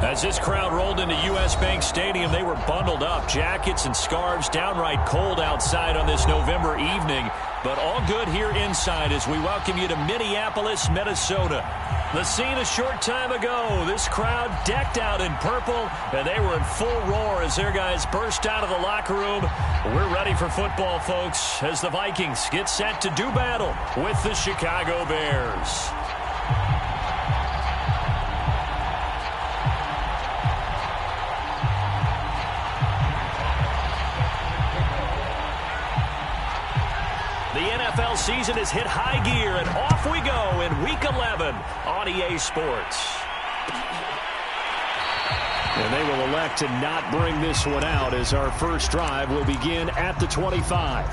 As this crowd rolled into U.S. Bank Stadium, they were bundled up, jackets and scarves, downright cold outside on this November evening. But all good here inside as we welcome you to Minneapolis, Minnesota. The scene a short time ago, this crowd decked out in purple, and they were in full roar as their guys burst out of the locker room. We're ready for football, folks, as the Vikings get set to do battle with the Chicago Bears. The NFL season has hit high gear, and off we go in Week 11 on EA Sports. And they will elect to not bring this one out as our first drive will begin at the 25.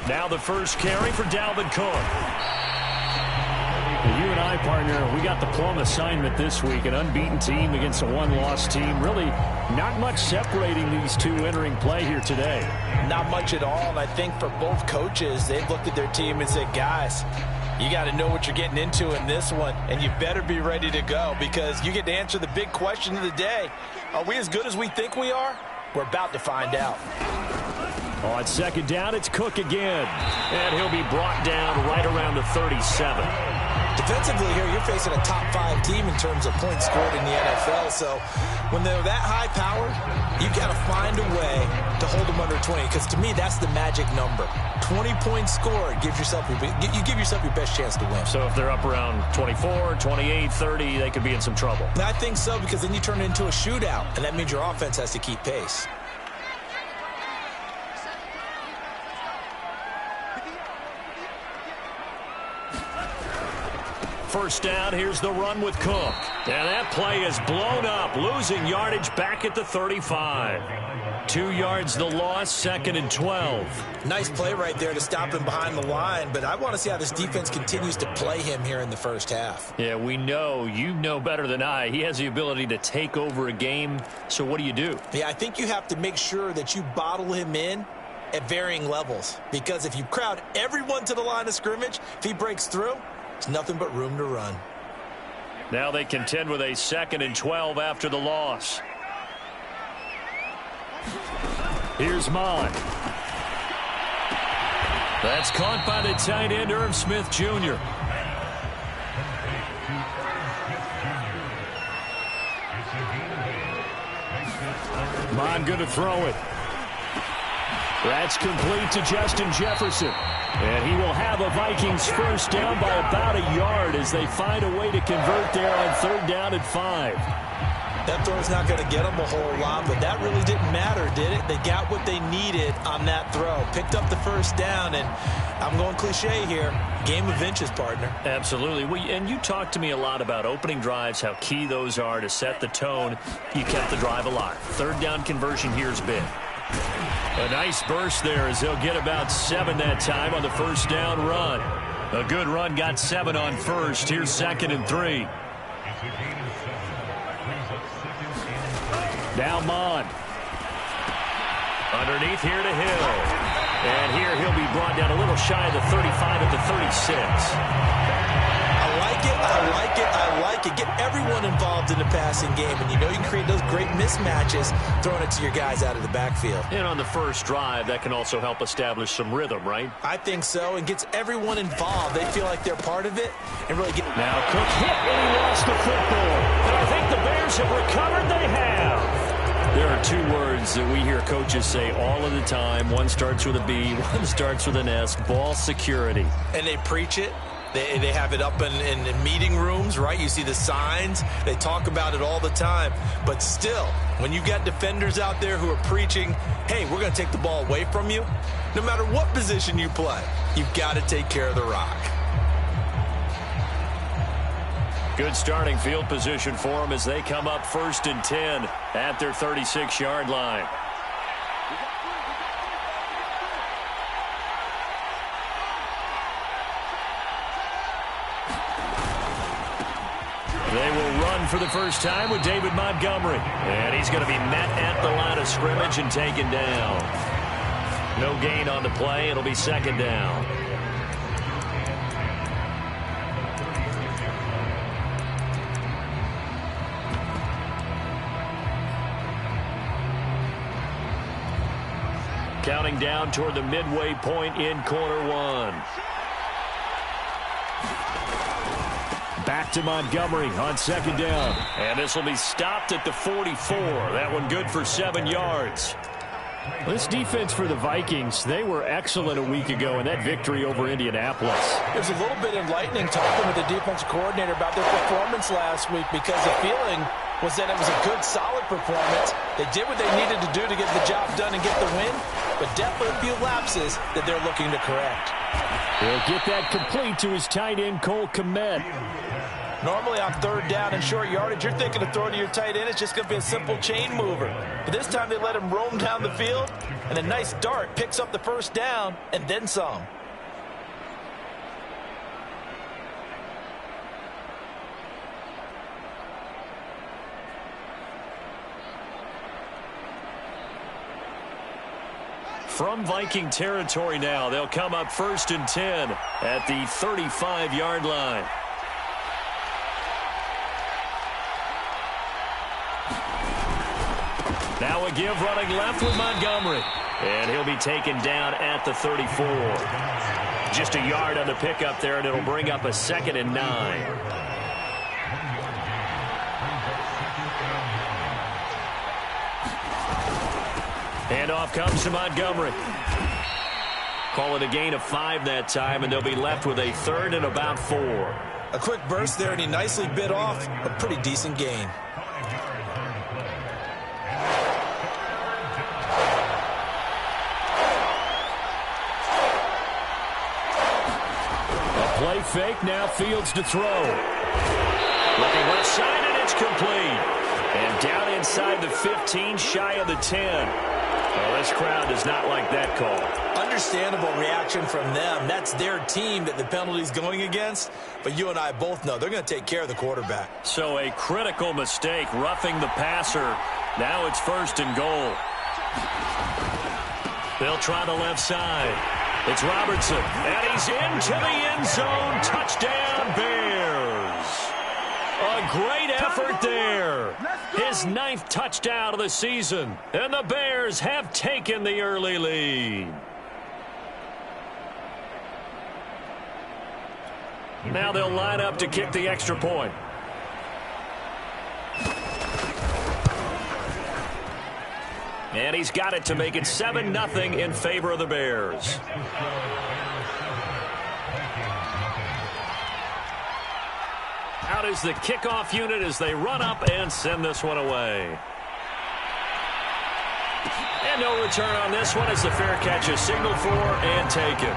Now the first carry for Dalvin Cook. You and I, partner, we got the plum assignment this week. An unbeaten team against a one-loss team. Really not much separating these two entering play here today. Not much at all. And I think for both coaches, they've looked at their team and said, guys, you got to know what you're getting into in this one, and you better be ready to go because you get to answer the big question of the day. Are we as good as we think we are? We're about to find out. On second down, it's Cook again. And he'll be brought down right around the 37. Defensively here, you're facing a top 5 team in terms of points scored in the NFL. So when they're that high powered, you got to find a way to hold them under 20. Because to me, that's the magic number. 20 points scored, you give yourself your best chance to win. So if they're up around 24, 28, 30, they could be in some trouble. And I think so, because then you turn it into a shootout, and that means your offense has to keep pace. First down, here's the run with Cook. And that play is blown up, losing yardage back at the 35. 2 yards the loss, second and 12. Nice play right there to stop him behind the line, but I want to see how this defense continues to play him here in the first half. Yeah, we know, you know better than I, he has the ability to take over a game, so what do you do? Yeah, I think you have to make sure that you bottle him in at varying levels, because if you crowd everyone to the line of scrimmage, if he breaks through, it's nothing but room to run. Now they contend with a second and 12 after the loss. Here's Mon. That's caught by the tight end, Irv Smith Jr. Mon going to throw it. That's complete to Justin Jefferson. And he will have a Vikings first down by about a yard as they find a way to convert there on third down and 5. That throw's not going to get them a whole lot, but that really didn't matter, did it? They got what they needed on that throw. Picked up the first down, and I'm going cliche here. Game of inches, partner. Absolutely. And you talked to me a lot about opening drives, how key those are to set the tone. You kept the drive alive. Third down conversion here's big. A nice burst there as they'll get about 7 that time on the first down run. A good run, got 7 on first. Here's second and 3. Now Mon. Underneath here to Hill. And here he'll be brought down a little shy of the 35 at the 36. I like it. Get everyone involved in the passing game, and you know you can create those great mismatches throwing it to your guys out of the backfield. And on the first drive, that can also help establish some rhythm, right? I think so, and gets everyone involved. They feel like they're part of it and really get... Now Cook hit and he lost the football. And I think the Bears have recovered. They have. There are 2 words that we hear coaches say all of the time. One starts with a B, one starts with an S. Ball security. And they preach it. They have it up in meeting rooms, right? You see the signs. They talk about it all the time. But still, when you've got defenders out there who are preaching, hey, we're going to take the ball away from you, no matter what position you play, you've got to take care of the rock. Good starting field position for them as they come up first and 10 at their 36-yard line. for the first time with David Montgomery. And he's going to be met at the line of scrimmage and taken down. No gain on the play. It'll be second down. Counting down toward the midway point in quarter one. Back to Montgomery on second down. And this will be stopped at the 44. That one good for 7 yards. This defense for the Vikings, they were excellent a week ago in that victory over Indianapolis. There's a little bit enlightening talking with the defensive coordinator about their performance last week, because the feeling was that it was a good, solid performance. They did what they needed to do to get the job done and get the win, but definitely a few lapses that they're looking to correct. He'll get that complete to his tight end, Cole Kmet. Normally on third down and short yardage, you're thinking of throwing to your tight end. It's just going to be a simple chain mover. But this time they let him roam down the field, and a nice dart picks up the first down and then some. From Viking territory now, they'll come up 1st and 10 at the 35-yard line. Now a give running left with Montgomery. And he'll be taken down at the 34. Just a yard on the pickup there, and it'll bring up a 2nd and 9. Handoff comes to Montgomery. Call it a gain of 5 that time, and they'll be left with a 3rd and about 4. A quick burst there, and he nicely bit off a pretty decent gain. Play fake, now Fields to throw. Looking left side, and it's complete. And down inside the 15, shy of the 10. Well, this crowd does not like that call. Understandable reaction from them. That's their team that the penalty's going against. But you and I both know they're going to take care of the quarterback. So a critical mistake, roughing the passer. Now it's 1st and goal. They'll try the left side. It's Robertson, and he's into the end zone. Touchdown, Bears. A great effort there. His 9th touchdown of the season, and the Bears have taken the early lead. Now they'll line up to kick the extra point. And he's got it to make it 7-0 in favor of the Bears. Out is the kickoff unit as they run up and send this one away. And no return on this one as the fair catch is signaled for and taken.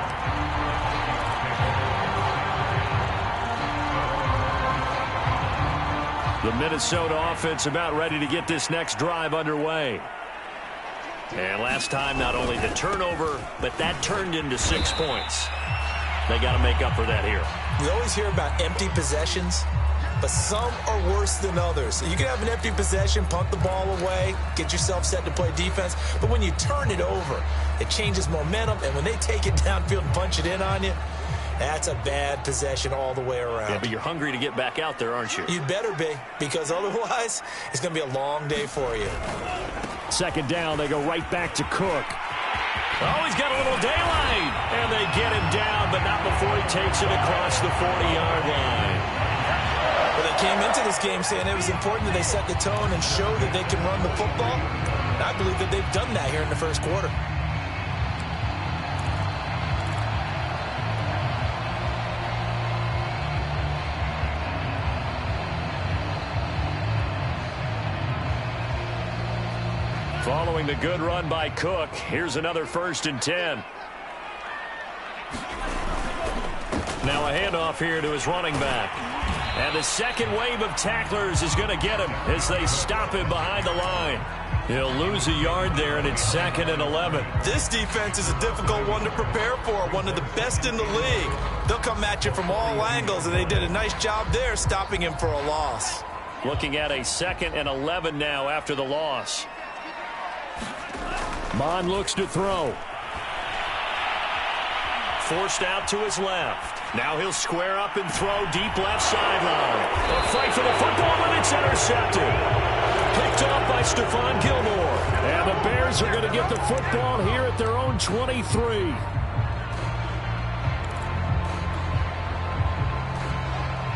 The Minnesota offense about ready to get this next drive underway. And last time, not only the turnover, but that turned into 6 points. They got to make up for that here. We always hear about empty possessions, but some are worse than others. You can have an empty possession, punt the ball away, get yourself set to play defense, but when you turn it over, it changes momentum, and when they take it downfield and punch it in on you, that's a bad possession all the way around. Yeah, but you're hungry to get back out there, aren't you? You better be, because otherwise, it's going to be a long day for you. 2nd down, they go right back to Cook. Oh, he's got a little daylight. And they get him down, but not before he takes it across the 40-yard line. Well, they came into this game saying it was important that they set the tone and show that they can run the football. And I believe that they've done that here in the first quarter. Following the good run by Cook, here's another 1st and 10. Now a handoff here to his running back. And the second wave of tacklers is going to get him as they stop him behind the line. He'll lose a yard there, and it's 2nd and 11. This defense is a difficult one to prepare for, one of the best in the league. They'll come at you from all angles, and they did a nice job there stopping him for a loss. Looking at a 2nd and 11 now after the loss. Mond looks to throw. Forced out to his left. Now he'll square up and throw deep left sideline. A fight for the football, and it's intercepted. Picked off by Stephon Gilmore. And the Bears are going to get the football here at their own 23.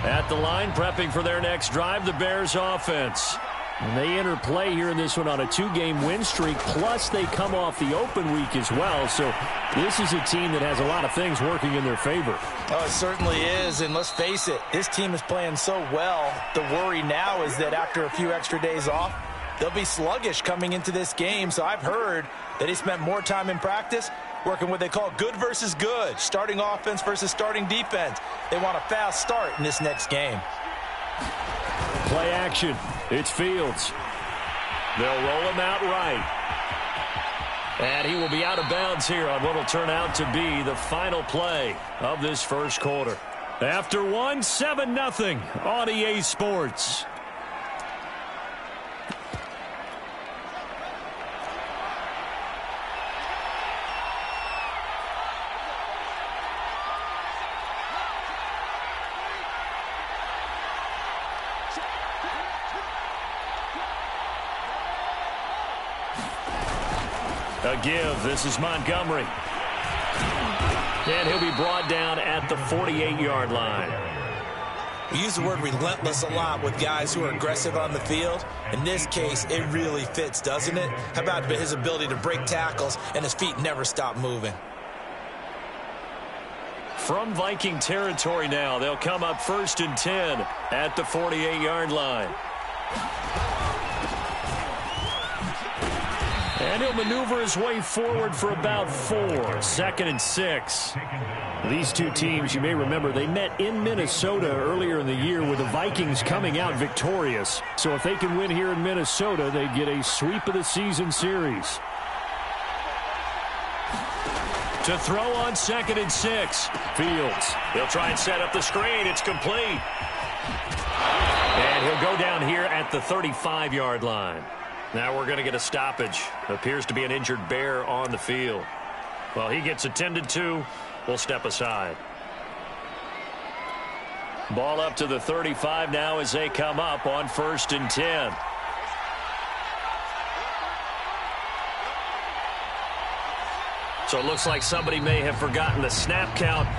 At the line, prepping for their next drive, the Bears offense. And they enter play here in this one on a 2-game win streak, plus they come off the open week as well. So this is a team that has a lot of things working in their favor. Oh, it certainly is, and let's face it, this team is playing so well. The worry now is that after a few extra days off, they'll be sluggish coming into this game. So I've heard that he spent more time in practice working what they call good versus good, starting offense versus starting defense. They want a fast start in this next game. Play action. It's Fields. They'll roll him out right. And he will be out of bounds here on what will turn out to be the final play of this first quarter. After 7-0 on EA Sports. A give. This is Montgomery. And he'll be brought down at the 48-yard line. We use the word relentless a lot with guys who are aggressive on the field. In this case, it really fits, doesn't it? How about his ability to break tackles and his feet never stop moving? From Viking territory now, they'll come up 1st and 10 at the 48-yard line. And he'll maneuver his way forward for about 4. 2nd and 6. These two teams, you may remember, they met in Minnesota earlier in the year with the Vikings coming out victorious. So if they can win here in Minnesota, they get a sweep of the season series. To throw on 2nd and 6. Fields. He'll try and set up the screen. It's complete. And he'll go down here at the 35-yard line. Now we're going to get a stoppage. Appears to be an injured Bear on the field. Well, he gets attended to. We'll step aside. Ball up to the 35 now as they come up on 1st and 10. So it looks like somebody may have forgotten the snap count,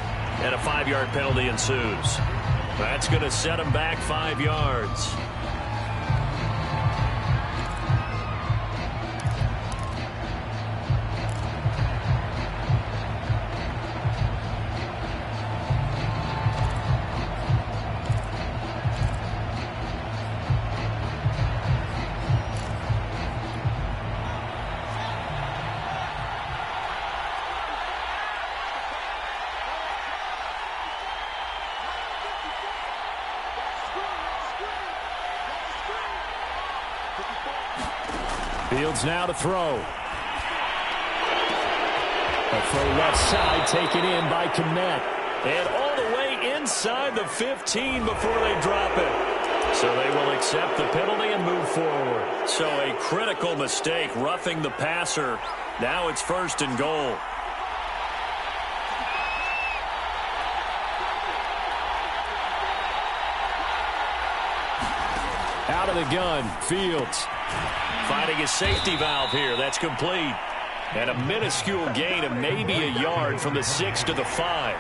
and a 5-yard penalty ensues. That's going to set them back 5 yards. Fields now to throw. A throw left side taken in by Kmet. And all the way inside the 15 before they drop it. So they will accept the penalty and move forward. So a critical mistake, roughing the passer. Now it's 1st and goal. Out of the gun, Fields. Finding his safety valve here. That's complete. And a minuscule gain of maybe a yard from the 6 to the 5.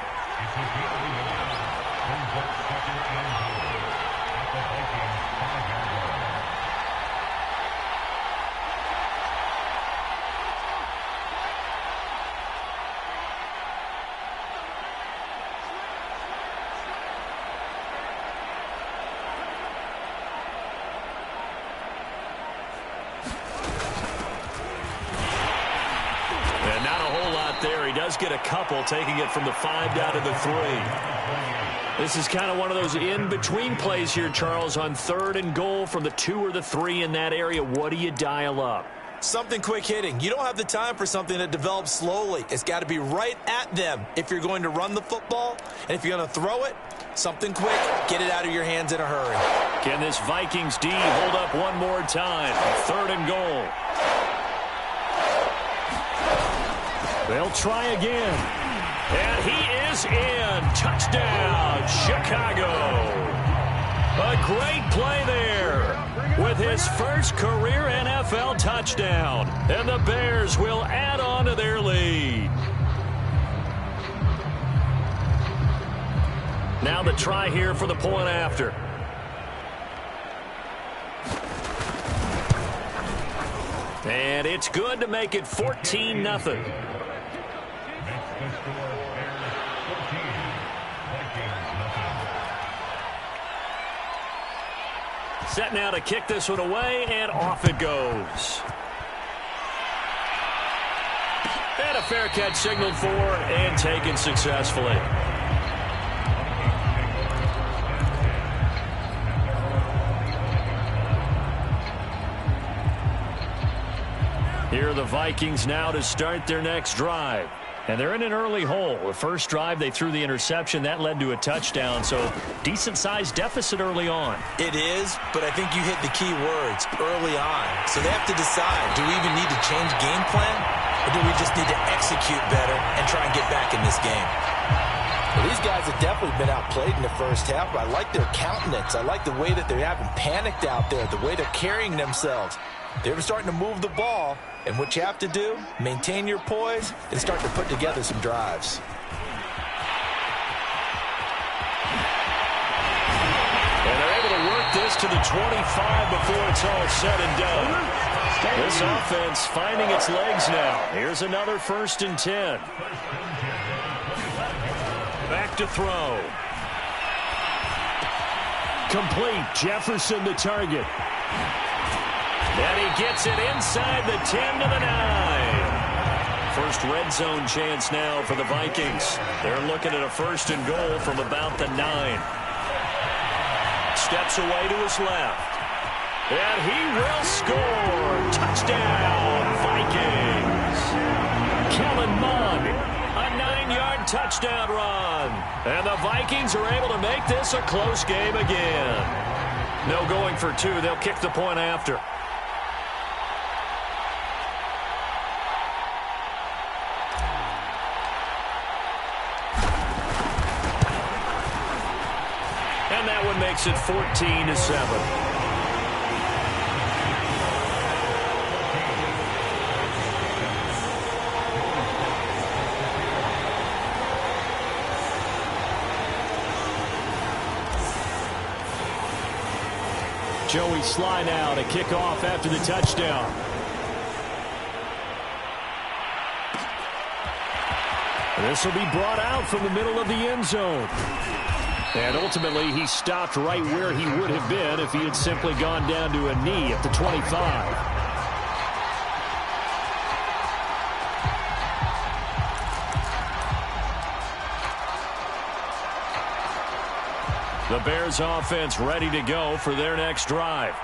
Does get a couple, taking it from the 5 down to the 3. This is kind of one of those in-between plays here, Charles, on 3rd and goal from the 2 or the 3 in that area. What do you dial up? Something quick hitting. You don't have the time for something that develops slowly. It's got to be right at them if you're going to run the football. And if you're going to throw it, Something quick, get it out of your hands in a hurry. Can this Vikings D hold up one more time? 3rd and goal. They'll try again. And he is in. Touchdown, Chicago. A great play there with his first career NFL touchdown. And the Bears will add on to their lead. Now the try here for the point after. And it's good to make it 14-0. Set now to kick this one away, and off it goes. And a fair catch signaled for and taken successfully. Here are the Vikings now to start their next drive. And they're in an early hole. The first drive, they threw the interception. That led to a touchdown, so decent-sized deficit early on. It is, but I think you hit the key words, early on. So they have to decide, do we even need to change game plan, or do we just need to execute better and try and get back in this game? Well, these guys have definitely been outplayed in the first half, but I like their countenance. I like the way that they haven't panicked out there, the way they're carrying themselves. They're starting to move the ball, and what you have to do, maintain your poise and start to put together some drives. And they're able to work this to the 25 before it's all said and done. This offense finding its legs now. Here's another 1st and 10. Back to throw. Complete. Jefferson the target. And he gets it inside the 10 to the 9. First red zone chance now for the Vikings. They're looking at a 1st and goal from about the 9. Steps away to his left. And he will score. Touchdown, Vikings. Kellen Mond, a 9-yard touchdown run. And the Vikings are able to make this a close game again. No going for 2. They'll kick the point after. And that one makes it 14-7. Joey Sly now to kick off after the touchdown. This will be brought out from the middle of the end zone. And ultimately, he stopped right where he would have been if he had simply gone down to a knee at the 25. The Bears offense ready to go for their next drive.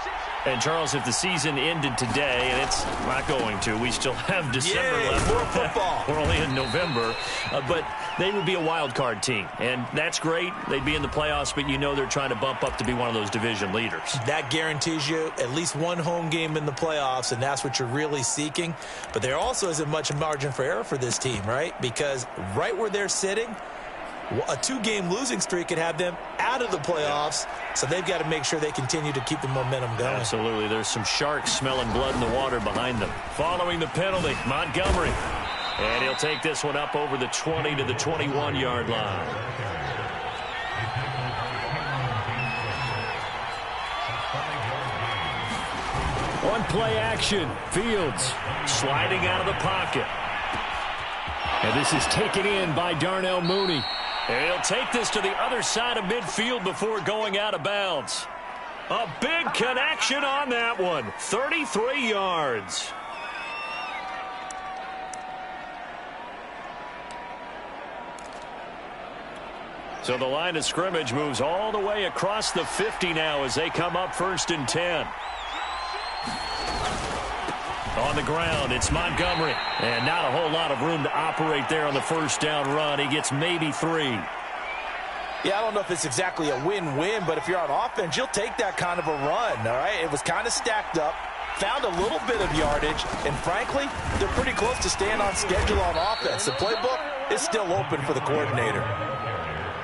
And, Charles, if the season ended today, and it's not going to, we still have December left. More football. We're only in November. But they would be a wild card team. And that's great. They'd be in the playoffs, but you know they're trying to bump up to be one of those division leaders. That guarantees you at least one home game in the playoffs, and that's what you're really seeking. But there also isn't much margin for error for this team, right? Because right where they're sitting, a 2-game losing streak could have them out of the playoffs, so they've got to make sure they continue to keep the momentum going. Absolutely. There's some sharks smelling blood in the water behind them. Following the penalty, Montgomery. And he'll take this one up over the 20 to the 21-yard line. On play action, Fields sliding out of the pocket. And this is taken in by Darnell Mooney. And he'll take this to the other side of midfield before going out of bounds. A big connection on that one. 33 yards. So the line of scrimmage moves all the way across the 50 now as they come up 1st and 10. On the ground, it's Montgomery. And not a whole lot of room to operate there on the 1st down run. He gets maybe 3. Yeah, I don't know if it's exactly a win-win, but if you're on offense, you'll take that kind of a run, all right? It was kind of stacked up, found a little bit of yardage, and frankly, they're pretty close to staying on schedule on offense. The playbook is still open for the coordinator.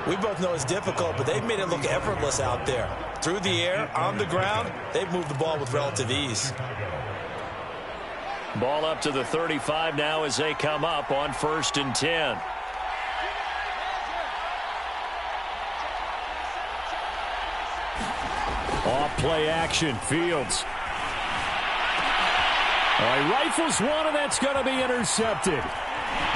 We both know it's difficult, but they've made it look effortless out there. Through the air, on the ground, they've moved the ball with relative ease. Ball up to the 35 now as they come up on 1st and 10. Off play action, Fields. Rifles one, and that's going to be intercepted.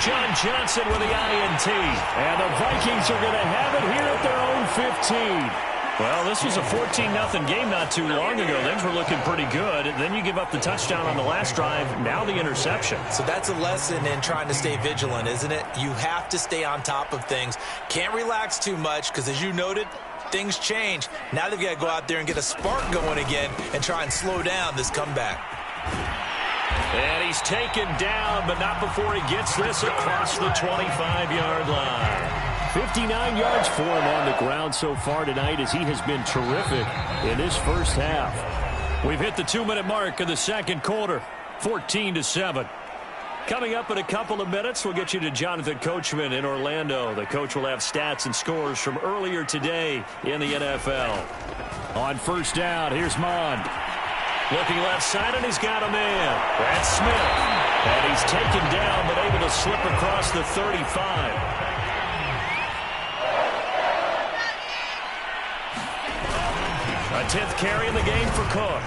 John Johnson with the INT. And the Vikings are going to have it here at their own 15. Well, this was a 14-0 game not too long ago. Things were looking pretty good. Then you give up the touchdown on the last drive. Now the interception. So that's a lesson in trying to stay vigilant, isn't it? You have to stay on top of things. Can't relax too much because, as you noted, things change. Now they've got to go out there and get a spark going again and try and slow down this comeback. And he's taken down, but not before he gets this across the 25-yard line. 59 yards for him on the ground so far tonight as he has been terrific in this first half. We've hit the 2-minute mark of the second quarter, 14-7. Coming up in a couple of minutes, we'll get you to Jonathan Coachman in Orlando. The coach will have stats and scores from earlier today in the NFL. On first down, here's Mond. Looking left side, and he's got a man. That's Smith. And he's taken down, but able to slip across the 35. A 10th carry in the game for Cook.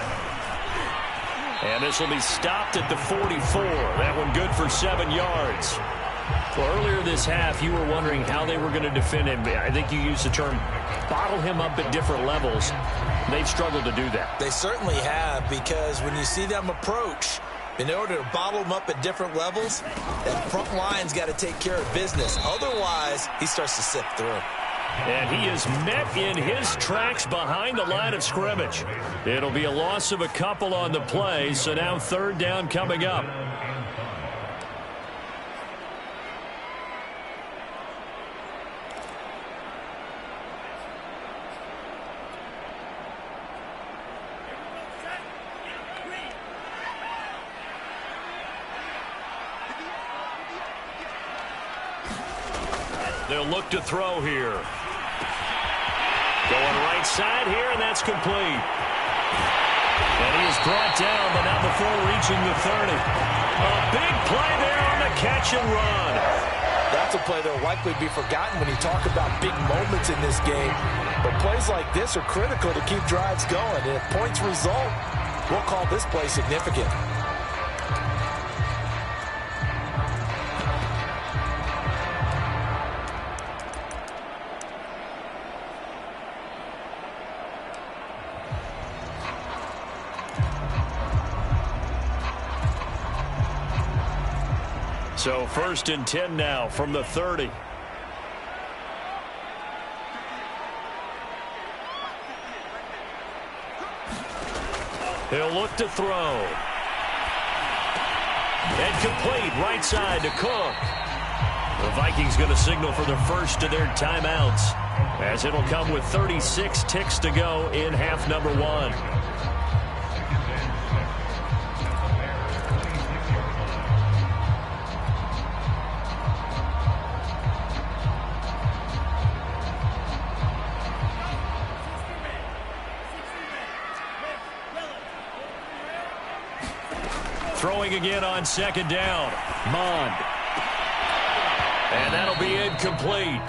And this will be stopped at the 44. That one good for 7 yards. Well, earlier this half, you were wondering how they were going to defend him. I think you used the term bottle him up at different levels. They've struggled to do that. They certainly have, because when you see them approach, in order to bottle him up at different levels, that front line's got to take care of business. Otherwise, he starts to sift through. And he is met in his tracks behind the line of scrimmage. It'll be a loss of a couple on the play, so now 3rd down coming up. They'll look to throw here. Going right side here, and that's complete. And he is brought down, but not before reaching the 30. A big play there on the catch and run. That's a play that will likely be forgotten when you talk about big moments in this game. But plays like this are critical to keep drives going. And if points result, we'll call this play significant. So 1st and 10 now from the 30. He'll look to throw. And complete right side to Cook. The Vikings going to signal for the first of their timeouts, as it'll come with 36 ticks to go in half number 1. Throwing again on 2nd down. Mond. And that'll be incomplete.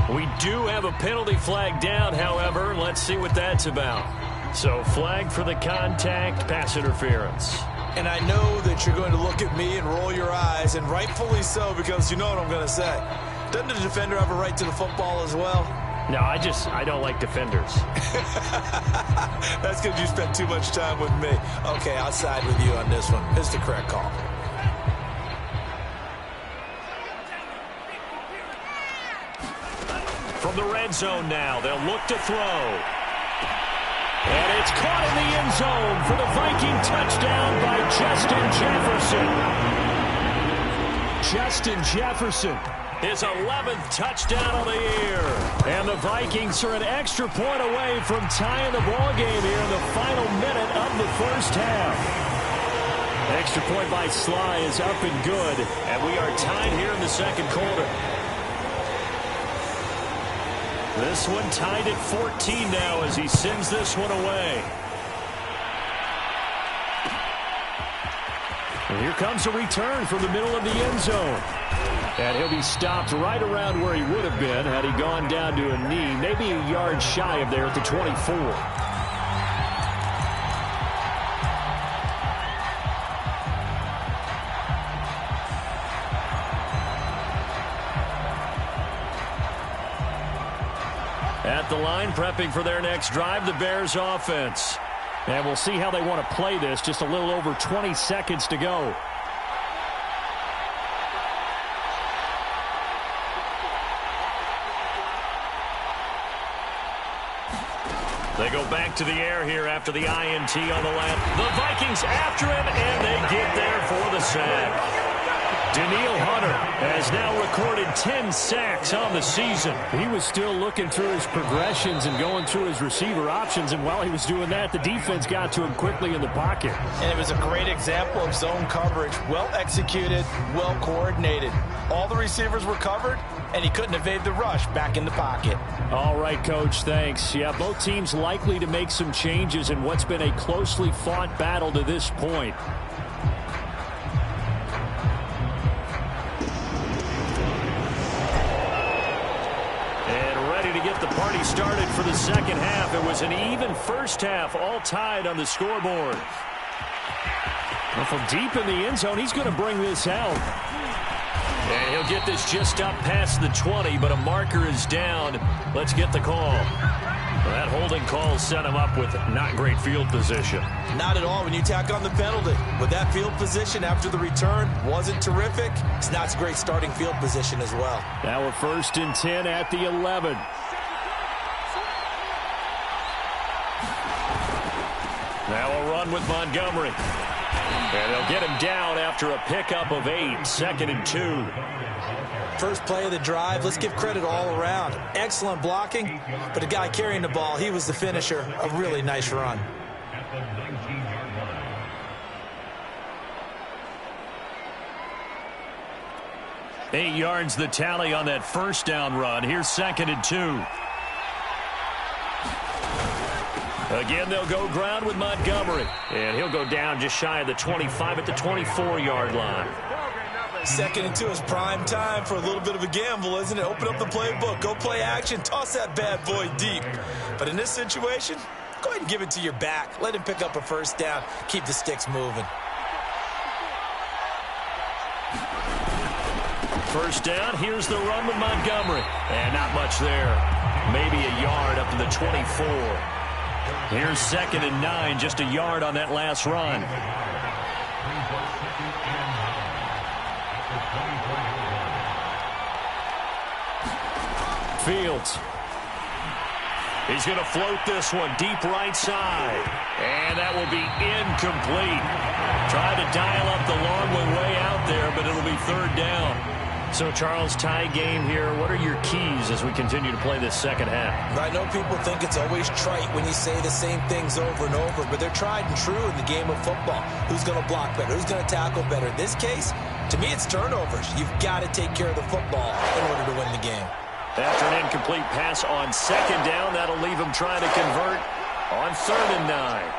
We do have a penalty flag down, however. Let's see what that's about. So flag for the contact, pass interference. And I know that you're going to look at me and roll your eyes, and rightfully so, because you know what I'm going to say. Doesn't the defender have a right to the football as well? No, I don't like defenders. That's because you spent too much time with me. Okay, I'll side with you on this one. It's the correct call. From the red zone now, they'll look to throw. And it's caught in the end zone for the Viking touchdown by Justin Jefferson. Justin Jefferson. his 11th touchdown of the year. And the Vikings are an extra point away from tying the ball game here in the final minute of the first half. Extra point by Sly is up and good. And we are tied here in the second quarter. This one tied at 14 now as he sends this one away. And here comes a return from the middle of the end zone. And he'll be stopped right around where he would have been had he gone down to a knee, maybe a yard shy of there at the 24. At the line, prepping for their next drive, the Bears offense. And we'll see how they want to play this. Just a little over 20 seconds to go. They go back to the air here after the INT on the left. The Vikings after him, and they get there for the sack. Danielle Hunter has now recorded 10 sacks on the season. He was still looking through his progressions and going through his receiver options, and while he was doing that, the defense got to him quickly in the pocket. And it was a great example of zone coverage. Well executed, well coordinated. All the receivers were covered, and he couldn't evade the rush back in the pocket. All right, Coach, thanks. Yeah, both teams likely to make some changes in what's been a closely fought battle to this point. The party started for the second half. It was an even first half, all tied on the scoreboard. Well, from deep in the end zone, he's going to bring this out. And he'll get this just up past the 20, but a marker is down. Let's get the call. Well, that holding call set him up with not great field position. Not at all when you tack on the penalty. With that field position after the return wasn't terrific. It's not a great starting field position as well. Now we're 1st and 10 at the 11. Now a run with Montgomery. And they'll get him down after a pickup of 8, 2nd and 2. First play of the drive, let's give credit all around. Excellent blocking, but the guy carrying the ball, he was the finisher. A really nice run. Eight yards the tally on that first down run. Here's 2nd and 2. Again, they'll go ground with Montgomery. And he'll go down just shy of the 25 at the 24-yard line. 2nd and 2 is prime time for a little bit of a gamble, isn't it? Open up the playbook, go play action, toss that bad boy deep. But in this situation, go ahead and give it to your back. Let him pick up a first down. Keep the sticks moving. First down, here's the run with Montgomery. And not much there. Maybe a yard up to the 24. Here's 2nd and 9, just a yard on that last run. Fields. He's going to float this one deep right side. And that will be incomplete. Tried to dial up the long way out there, but it'll be 3rd down. So, Charles, tie game here. What are your keys as we continue to play this second half? I know people think it's always trite when you say the same things over and over, but they're tried and true in the game of football. Who's going to block better? Who's going to tackle better? In this case, to me, it's turnovers. You've got to take care of the football in order to win the game. After an incomplete pass on 2nd down, that'll leave him trying to convert on 3rd and 9.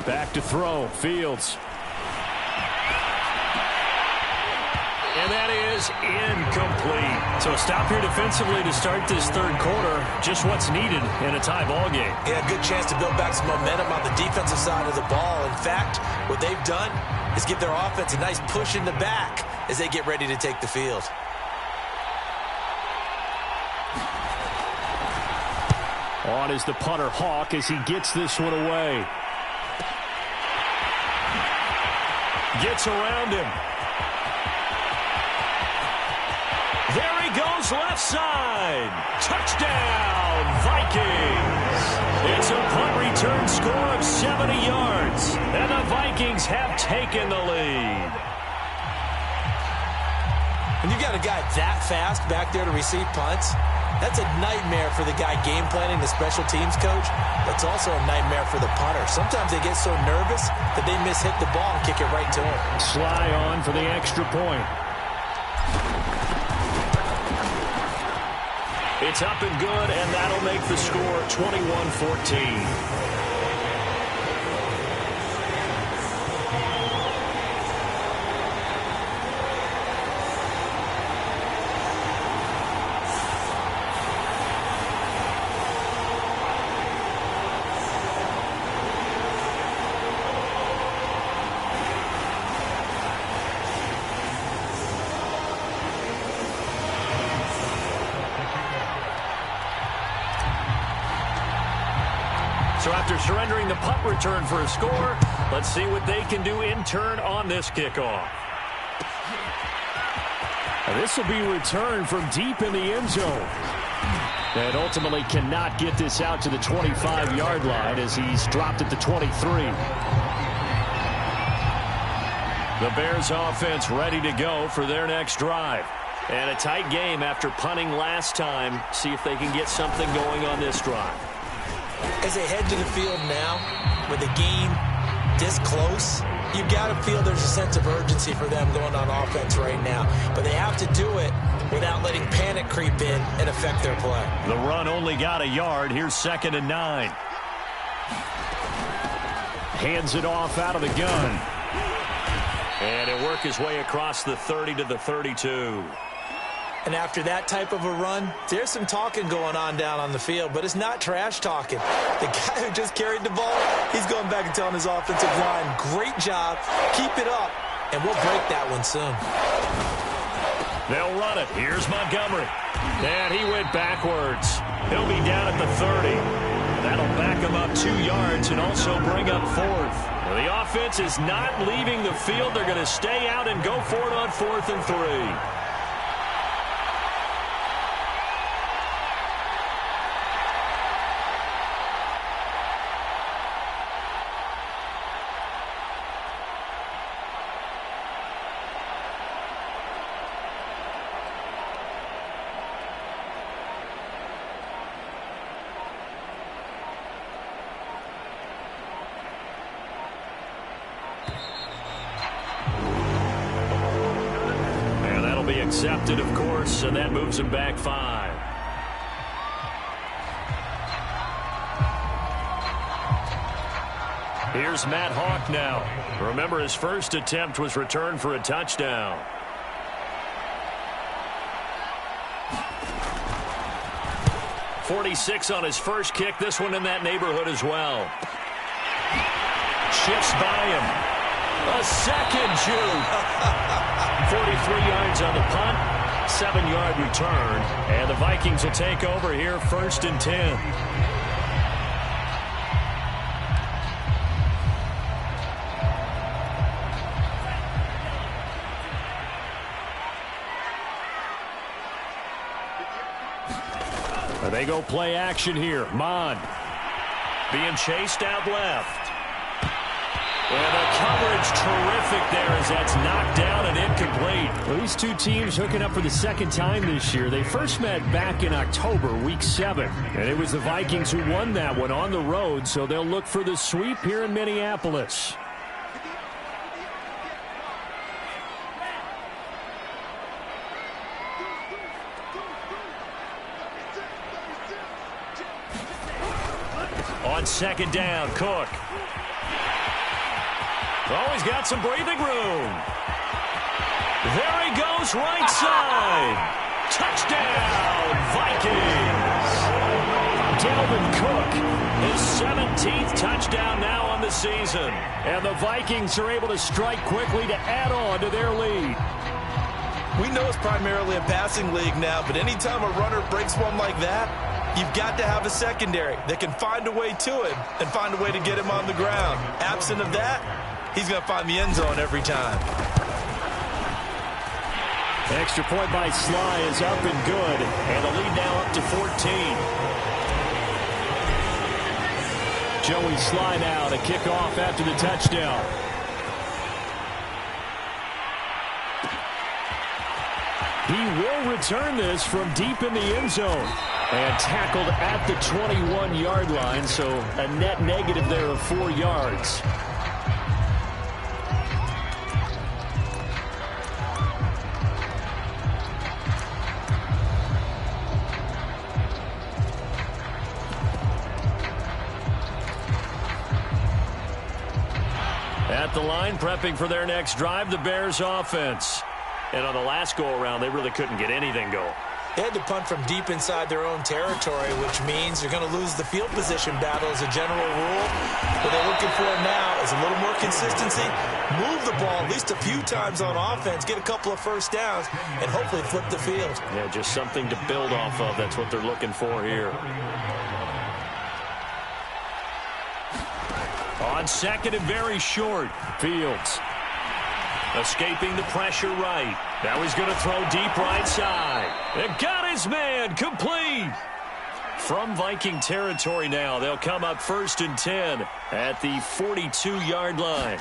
Back to throw, Fields. And that is incomplete. So a stop here defensively to start this 3rd quarter. Just what's needed in a tie ball game. Yeah, good chance to build back some momentum on the defensive side of the ball. In fact, what they've done is give their offense a nice push in the back as they get ready to take the field. On is the punter, Hawk, as he gets this one away. Gets around him. There he goes, left side. Touchdown, Vikings. It's a punt return score of 70 yards. And the Vikings have taken the lead. When you got a guy that fast back there to receive punts, that's a nightmare for the guy game planning, the special teams coach. That's also a nightmare for the punter. Sometimes they get so nervous that they hit the ball and kick it right to him. Sly on for the extra point. It's up and good, and that'll make the score 21-14. So after surrendering the punt return for a score, let's see what they can do in turn on this kickoff. This will be returned from deep in the end zone. And ultimately cannot get this out to the 25-yard line as he's dropped at the 23. The Bears offense ready to go for their next drive. And a tight game after punting last time. See if they can get something going on this drive. As they head to the field now, with the game this close, you've got to feel there's a sense of urgency for them going on offense right now. But they have to do it without letting panic creep in and affect their play. The run only got a yard. Here's 2nd and 9. Hands it off out of the gun. And he'll work his way across the 30 to the 32. And after that type of a run, there's some talking going on down on the field, but it's not trash talking. The guy who just carried the ball, he's going back and telling his offensive line, great job, keep it up, and we'll break that one soon. They'll run it. Here's Montgomery. And he went backwards. He'll be down at the 30. That'll back him up 2 yards and also bring up 4th. Well, the offense is not leaving the field. They're going to stay out and go for it on 4th and 3. Accepted, of course, and that moves him back 5. Here's Matt Hawk now. Remember, his first attempt was returned for a touchdown. .46 on his first kick. This one in that neighborhood as well. Shifts by him. A second Jude. 43 yards on the punt, 7-yard return, and the Vikings will take over here 1st and 10. They go play action here. Mon being chased out left. And the coverage terrific there as that's knocked down and incomplete. Well, these two teams hooking up for the second time this year. They first met back in October, week 7. And it was the Vikings who won that one on the road, so they'll look for the sweep here in Minneapolis. On 2nd down, Cook. Oh, he's got some breathing room. There he goes, right side. Touchdown, Vikings. Dalvin Cook, his 17th touchdown now on the season. And the Vikings are able to strike quickly to add on to their lead. We know it's primarily a passing league now, but anytime a runner breaks one like that, you've got to have a secondary that can find a way to him and find a way to get him on the ground. Absent of that, he's going to find the end zone every time. Extra point by Sly is up and good. And the lead now up to 14. Joey Sly now to kick off after the touchdown. He will return this from deep in the end zone. And tackled at the 21-yard line, so a net negative there of 4 yards. At the line, prepping for their next drive, the Bears offense. And on the last go-around, they really couldn't get anything going. They had to punt from deep inside their own territory, which means they're going to lose the field position battle as a general rule. What they're looking for now is a little more consistency, move the ball at least a few times on offense, get a couple of first downs, and hopefully flip the field. Yeah, just something to build off of. That's what they're looking for here. On second and very short, Fields. Escaping the pressure right. Now he's going to throw deep right side. And got his man complete. From Viking territory now, they'll come up 1st and 10 at the 42-yard line.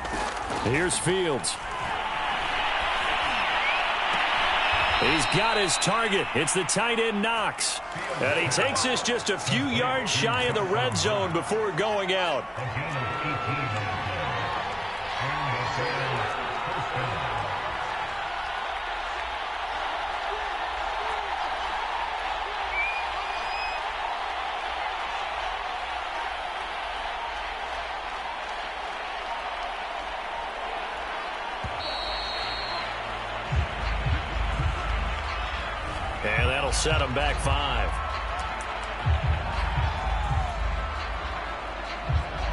Here's Fields. He's got his target. It's the tight end Knox. And he takes this just a few yards shy of the red zone before going out. And that'll set them back 5.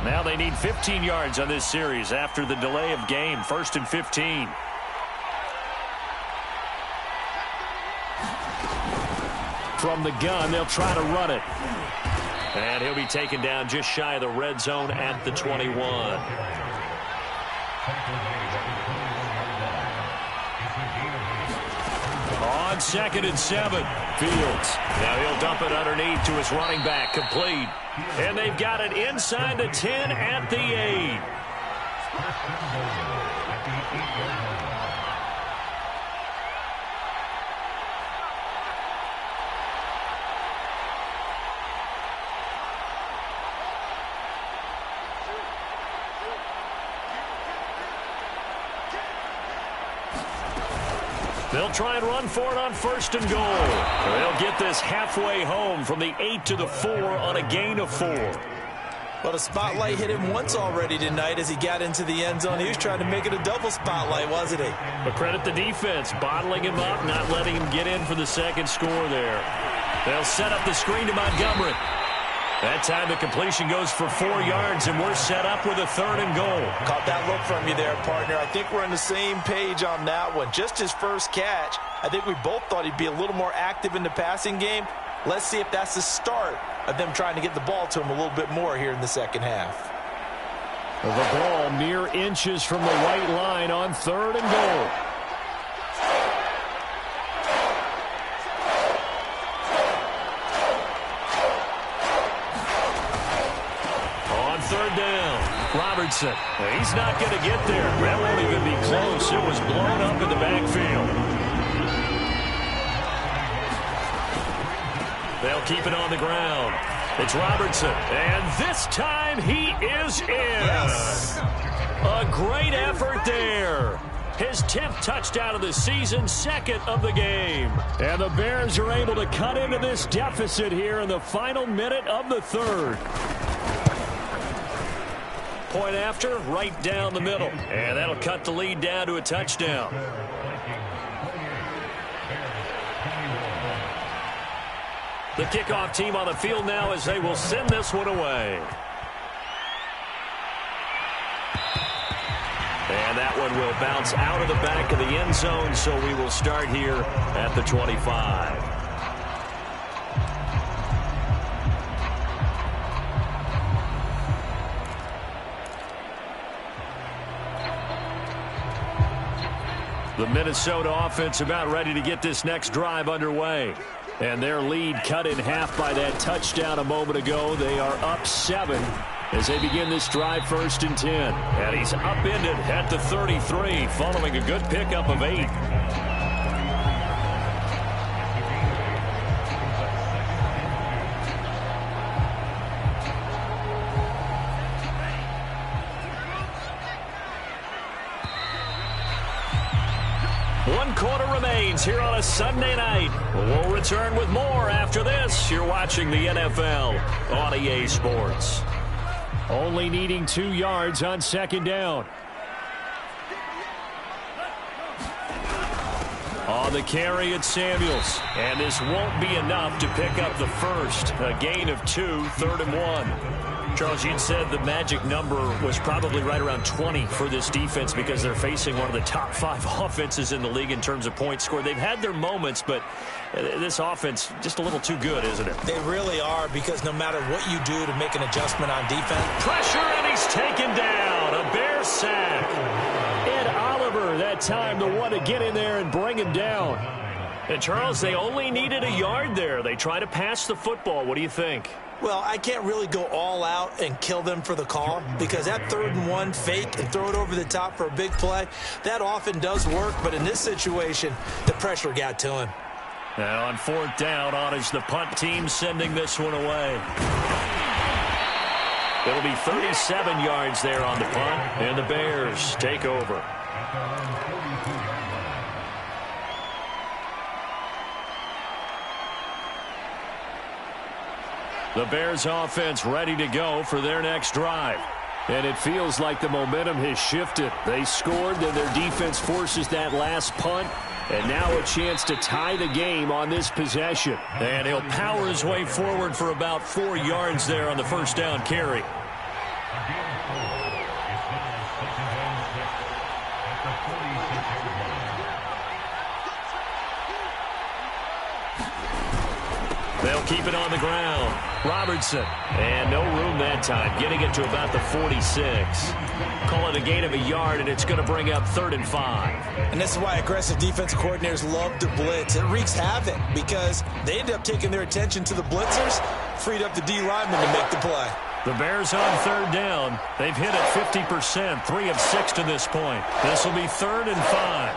Now they need 15 yards on this series after the delay of game. 1st and 15. From the gun, they'll try to run it. And he'll be taken down just shy of the red zone at the 21. On 2nd and 7, Fields. Now he'll dump it underneath to his running back, complete. And they've got it inside the 10 at the 8. They'll try and run for it on 1st and goal. They'll get this halfway home from the 8 to the 4 on a gain of 4. Well, the spotlight hit him once already tonight as he got into the end zone. He was trying to make it a double spotlight, wasn't he? But credit the defense, bottling him up, not letting him get in for the second score there. They'll set up the screen to Montgomery. That time the completion goes for 4 yards, and we're set up with a 3rd and goal. Caught that look from you there, partner. I think we're on the same page on that one. Just his first catch, I think we both thought he'd be a little more active in the passing game. Let's see if that's the start of them trying to get the ball to him a little bit more here in the second half. The ball mere inches from the white line on 3rd and goal. On 3rd down, Robertson. He's not going to get there. That won't even be close. It was blown up in the backfield. They'll keep it on the ground. It's Robertson. And this time he is in. Yes. A great effort there. His 10th touchdown of the season, 2nd of the game. And the Bears are able to cut into this deficit here in the final minute of the 3rd. Point after, right down the middle. And that'll cut the lead down to a touchdown. The kickoff team on the field now as they will send this one away. And that one will bounce out of the back of the end zone, so we will start here at the 25. The Minnesota offense about ready to get this next drive underway. And their lead cut in half by that touchdown a moment ago. They are up 7 as they begin this drive 1st and 10. And he's upended at the 33 following a good pickup of 8. One quarter remains here on a Sunday night. We'll return with more after this. You're watching the NFL on EA Sports. Only needing 2 yards on 2nd down. On the carry, it's Samuels. And this won't be enough to pick up the first. A gain of 2, 3rd and 1. Charles, you said the magic number was probably right around 20 for this defense because they're facing one of the top 5 offenses in the league in terms of points scored. They've had their moments, but this offense just a little too good, isn't it? They really are, because no matter what you do to make an adjustment on defense. Pressure, and he's taken down. A Bear sack. Ed Oliver that time the one to get in there and bring him down. And Charles, they only needed a yard there. They try to pass the football. What do you think? Well, I can't really go all out and kill them for the call, because that 3rd and 1 fake and throw it over the top for a big play, that often does work. But in this situation, the pressure got to him. Now on 4th down, on is the punt team sending this one away. It'll be 37 yards there on the punt, and the Bears take over. The Bears offense ready to go for their next drive. And it feels like the momentum has shifted. They scored, then their defense forces that last punt. And now a chance to tie the game on this possession. And he'll power his way forward for about 4 yards there on the 1st down carry. They'll keep it on the ground. Robertson. And no room that time. Getting it to about the 46. Call it a gain of a yard, and it's going to bring up 3rd and 5. And this is why aggressive defensive coordinators love to blitz. It wreaks havoc because they end up taking their attention to the blitzers, freed up the D lineman to make the play. The Bears on 3rd down. They've hit it 50%, 3 of 6 to this point. This will be 3rd and 5.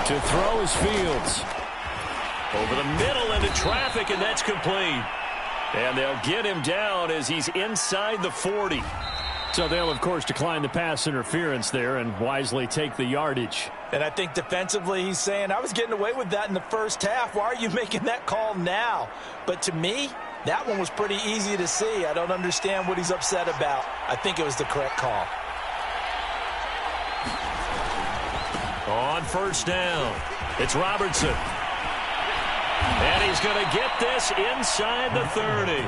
To throw is Fields. Over the middle into traffic, and that's complete. And they'll get him down as he's inside the 40. So they'll, of course, decline the pass interference there and wisely take the yardage. And I think defensively he's saying, I was getting away with that in the first half. Why are you making that call now? But to me, that one was pretty easy to see. I don't understand what he's upset about. I think it was the correct call. On 1st down, it's Robertson. And he's going to get this inside the 30.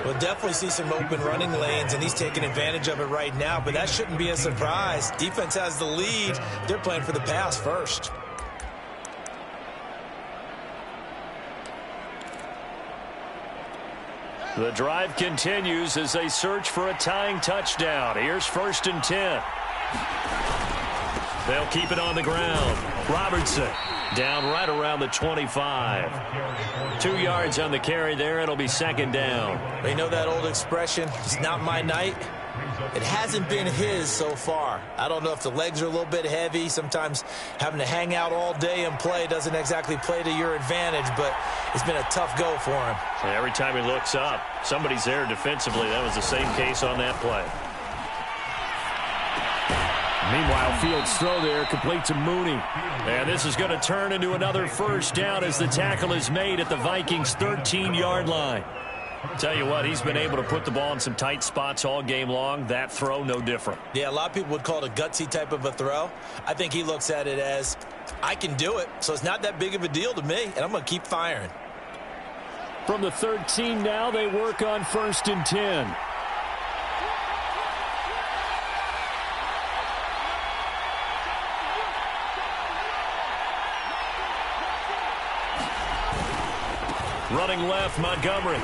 We'll definitely see some open running lanes, and he's taking advantage of it right now, but that shouldn't be a surprise. Defense has the lead. They're playing for the pass first. The drive continues as they search for a tying touchdown. Here's 1st and 10. They'll keep it on the ground. Robertson down right around the 25. 2 yards on the carry there. It'll be 2nd down. You know that old expression, it's not my night? It hasn't been his so far. I don't know if the legs are a little bit heavy. Sometimes having to hang out all day and play doesn't exactly play to your advantage, but it's been a tough go for him. Every time he looks up, somebody's there defensively. That was the same case on that play. Meanwhile, Fields' throw there complete to Mooney. And this is going to turn into another 1st down as the tackle is made at the Vikings' 13-yard line. Tell you what, he's been able to put the ball in some tight spots all game long. That throw, no different. Yeah, a lot of people would call it a gutsy type of a throw. I think he looks at it as, I can do it, so it's not that big of a deal to me, and I'm going to keep firing. From the 13 now, they work on 1st and 10. Running left, Montgomery.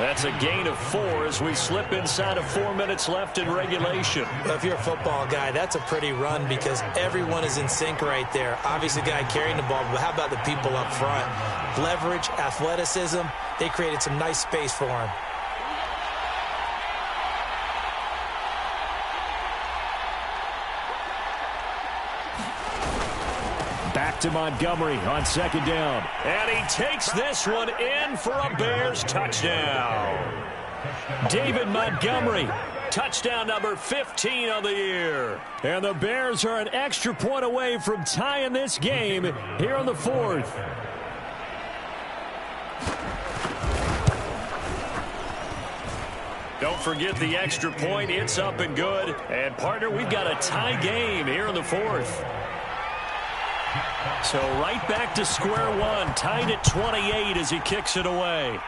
That's a gain of 4 as we slip inside of 4 minutes left in regulation. Well, if you're a football guy, that's a pretty run because everyone is in sync right there. Obviously, the guy carrying the ball, but how about the people up front? Leverage, athleticism, they created some nice space for him. Back to Montgomery on 2nd down. And he takes this one in for a Bears touchdown. David Montgomery, touchdown number 15 on the year. And the Bears are an extra point away from tying this game here in the 4th. Don't forget the extra point. It's up and good. And, partner, we've got a tie game here in the 4th. So right back to square one, tied at 28 as he kicks it away.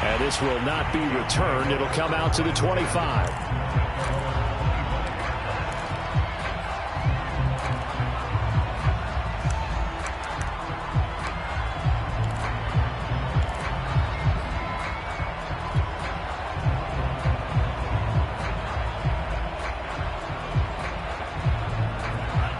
And this will not be returned. It'll come out to the 25.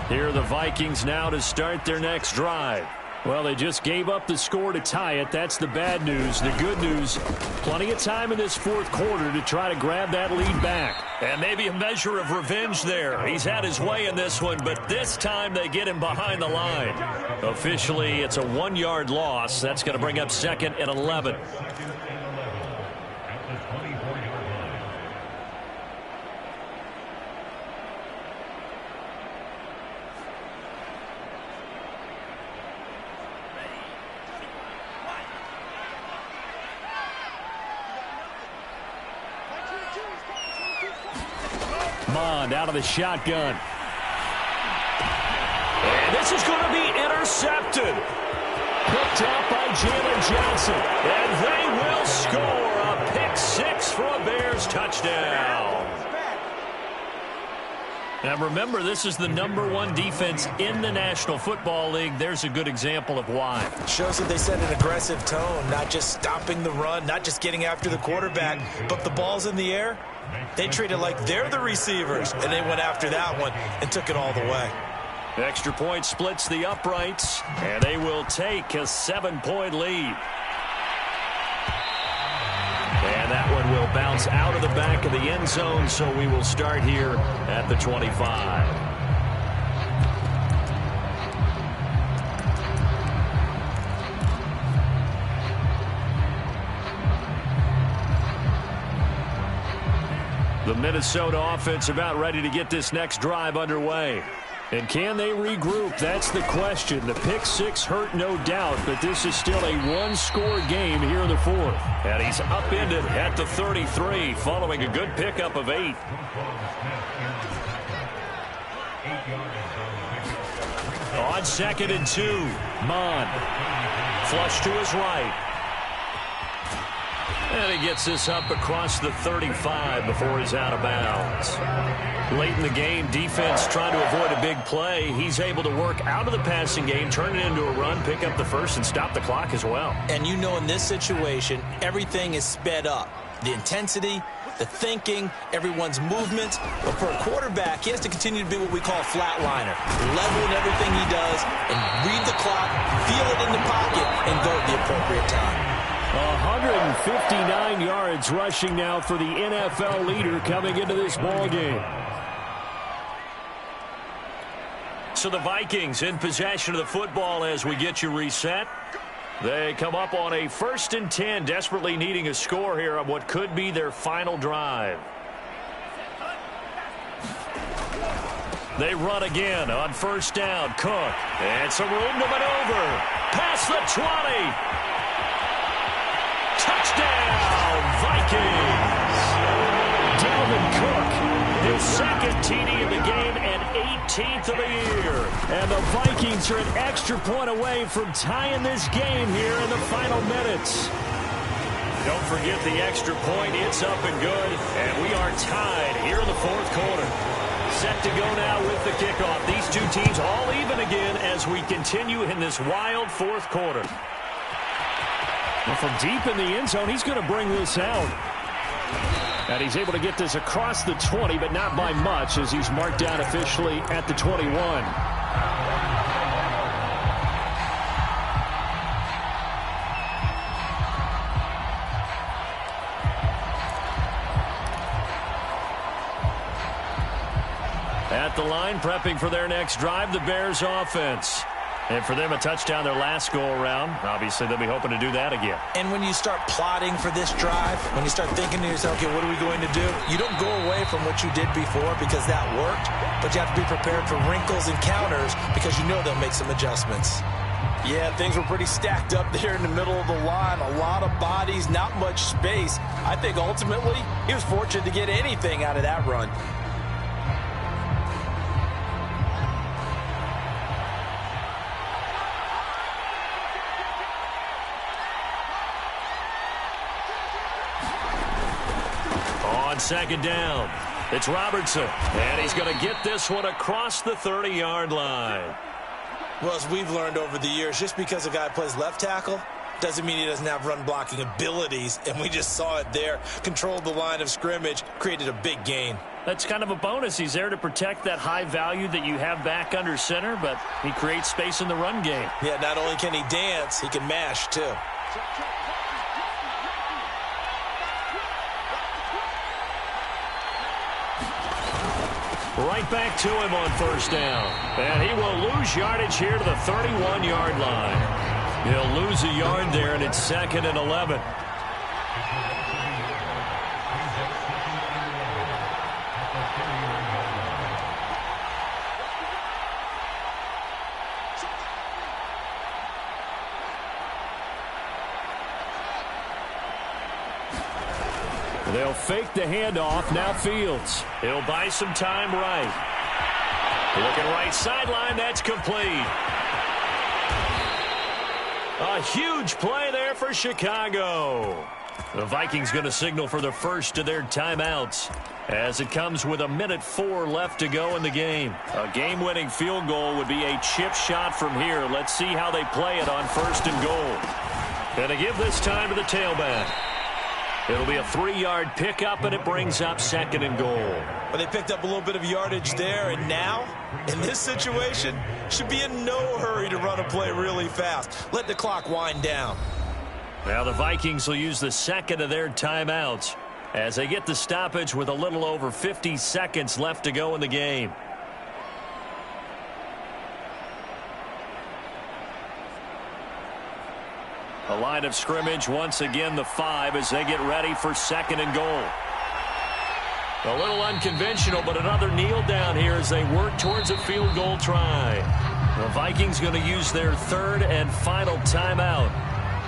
Here are the Vikings now to start their next drive. Well, they just gave up the score to tie it. That's the bad news. The good news, plenty of time in this 4th quarter to try to grab that lead back. And maybe a measure of revenge there. He's had his way in this one, but this time they get him behind the line. Officially, it's a 1-yard loss. That's going to bring up 2nd and 11. Mond out of the shotgun. And this is going to be intercepted. Picked out by Jalen Johnson. And they will score a pick 6 for a Bears touchdown. Now remember, this is the #1 defense in the National Football League. There's a good example of why. Shows that they set an aggressive tone, not just stopping the run, not just getting after the quarterback, but the ball's in the air. They treat it like they're the receivers, and they went after that one and took it all the way. Extra point splits the uprights, and they will take a 7-point lead. And that one will bounce out of the back of the end zone, so we will start here at the 25. The Minnesota offense about ready to get this next drive underway. And can they regroup? That's the question. The pick 6 hurt, no doubt, but this is still a 1-score game here in the 4th. And he's upended at the 33 following a good pickup of 8. On 2nd and 2, Mond. Flush to his right. And he gets this up across the 35 before he's out of bounds. Late in the game, defense trying to avoid a big play. He's able to work out of the passing game, turn it into a run, pick up the first, and stop the clock as well. And you know in this situation, everything is sped up. The intensity, the thinking, everyone's movement. But for a quarterback, he has to continue to be what we call a flatliner. Level in everything he does and read the clock, feel it in the pocket, and go at the appropriate time. 159 yards rushing now for the NFL leader coming into this ball game. So the Vikings in possession of the football as we get you reset. They come up on a 1st and 10, desperately needing a score here on what could be their final drive. They run again on 1st down. Cook. And some room to maneuver. Past the 20. Touchdown, Vikings! Dalvin Cook, his 2nd TD of the game and 18th of the year. And the Vikings are an extra point away from tying this game here in the final minutes. Don't forget the extra point. It's up and good. And we are tied here in the 4th quarter. Set to go now with the kickoff. These two teams all even again as as we continue in this wild fourth quarter. Well, from deep in the end zone, he's going to bring this out. And he's able to get this across the 20, but not by much, as he's marked down officially at the 21. At the line, prepping for their next drive, the Bears offense. And for them, a touchdown their last go-around. Obviously, they'll be hoping to do that again. And when you start plotting for this drive, when you start thinking to yourself, okay, what are we going to do? You don't go away from what you did before because that worked, but you have to be prepared for wrinkles and counters because you know they'll make some adjustments. Yeah, things were pretty stacked up there in the middle of the line. A lot of bodies, not much space. I think ultimately he was fortunate to get anything out of that run. Second down. It's Robertson. And he's going to get this one across the 30-yard line. Well, as we've learned over the years, just because a guy plays left tackle doesn't mean he doesn't have run-blocking abilities. And we just saw it there. Controlled the line of scrimmage, created a big gain. That's kind of a bonus. He's there to protect that high value that you have back under center, but he creates space in the run game. Yeah, not only can he dance, he can mash, too. Right back to him on first down. And he will lose yardage here to the 31-yard line. He'll lose a yard there, and it's 2nd and 11. They'll fake the handoff. Now Fields. He'll buy some time right. Looking right sideline. That's complete. A huge play there for Chicago. The Vikings going to signal for the first of their timeouts as it comes with 1:04 left to go in the game. A game-winning field goal would be a chip shot from here. Let's see how they play it on 1st and goal. Going to give this time to the tailback. It'll be a 3-yard pickup, and it brings up 2nd and goal. Well, they picked up a little bit of yardage there, and now, in this situation, should be in no hurry to run a play really fast. Let the clock wind down. Now the Vikings will use the 2nd of their timeouts as they get the stoppage with a little over 50 seconds left to go in the game. A line of scrimmage, once again the 5 as they get ready for 2nd and goal. A little unconventional, but another kneel down here as they work towards a field goal try. The Vikings going to use their 3rd and final timeout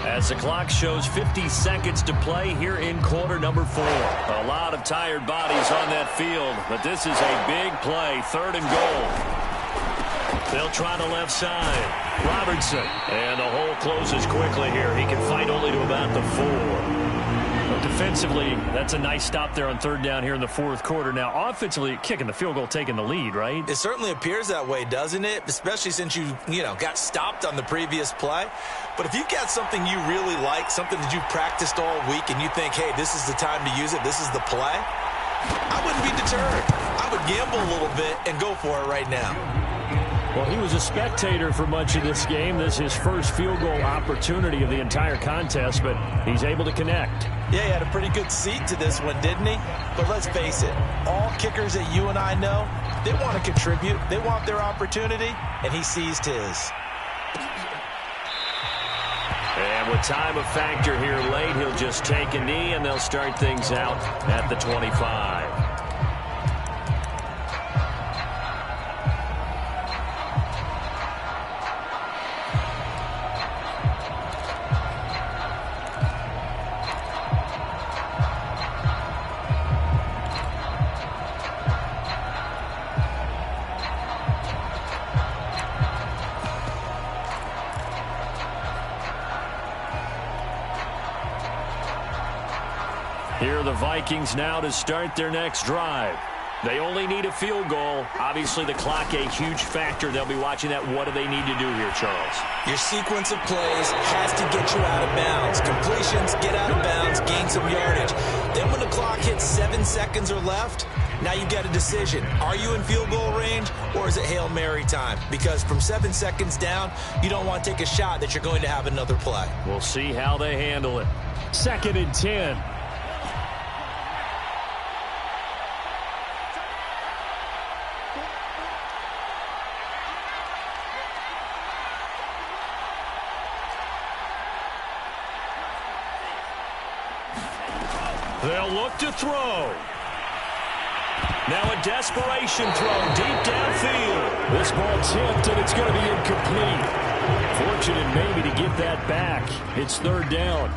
as the clock shows 50 seconds to play here in quarter number 4. A lot of tired bodies on that field, but this is a big play, 3rd and goal. They'll try the left side. Robertson. And the hole closes quickly here. He can fight only to about the 4. But defensively, that's a nice stop there on 3rd down here in the 4th quarter. Now, offensively, kicking the field goal, taking the lead, right? It certainly appears that way, doesn't it? Especially since you got stopped on the previous play. But if you've got something you really like, something that you've practiced all week, and you think, hey, this is the time to use it, this is the play, I wouldn't be deterred. I would gamble a little bit and go for it right now. Well, he was a spectator for much of this game. This is his first field goal opportunity of the entire contest, but he's able to connect. Yeah, he had a pretty good seat to this one, didn't he? But let's face it, all kickers that you and I know, they want to contribute. They want their opportunity, and he seized his. And with time a factor here late, he'll just take a knee, and they'll start things out at the 25. Here are the Vikings now to start their next drive. They only need a field goal. Obviously, the clock a huge factor. They'll be watching that. What do they need to do here, Charles? Your sequence of plays has to get you out of bounds. Completions, get out of bounds, gain some yardage. Then when the clock hits 7 seconds or left, now you get a decision. Are you in field goal range, or is it Hail Mary time? Because from 7 seconds down, you don't want to take a shot that you're going to have another play. We'll see how they handle it. 2nd and 10. They'll look to throw. Now a desperation throw deep downfield. This ball tipped, and it's going to be incomplete. Fortunate maybe to get that back. It's 3rd down.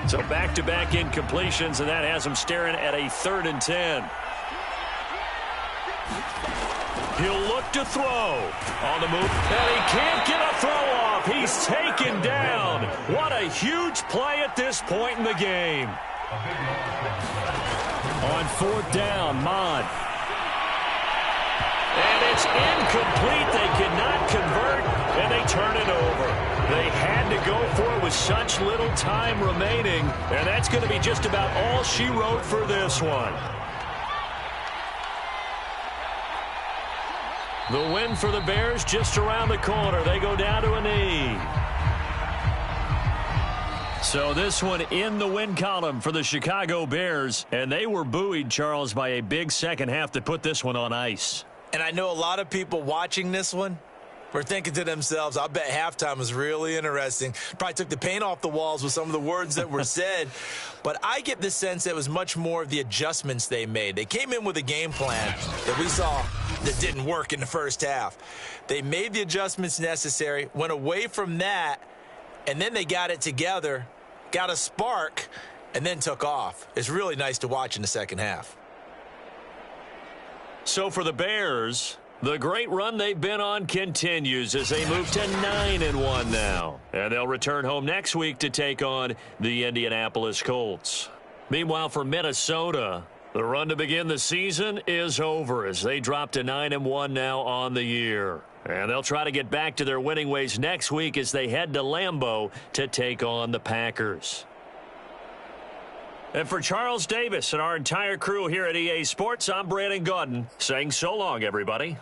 So back-to-back incompletions, and that has them staring at a 3rd and 10. He'll look to throw. On the move. And he can't get a throw off. He's taken down. What a huge play at this point in the game. On 4th down, Mond. And it's incomplete. They cannot convert, and they turn it over. They had to go for it with such little time remaining, and that's going to be just about all she wrote for this one. The win for the Bears just around the corner. They go down to a knee. So this one in the win column for the Chicago Bears, and they were buoyed, Charles, by a big second half to put this one on ice. And I know a lot of people watching this one were thinking to themselves, I bet halftime was really interesting. Probably took the paint off the walls with some of the words that were said. But I get the sense that it was much more of the adjustments they made. They came in with a game plan that we saw that didn't work in the first half. They made the adjustments necessary, went away from that, and then they got it together, got a spark, and then took off. It's really nice to watch in the second half. So for the Bears, the great run they've been on continues as they move to 9-1 now. And they'll return home next week to take on the Indianapolis Colts. Meanwhile, for Minnesota, the run to begin the season is over as they drop to 9-1 now on the year. And they'll try to get back to their winning ways next week as they head to Lambeau to take on the Packers. And for Charles Davis and our entire crew here at EA Sports, I'm Brandon Gaudin saying so long, everybody.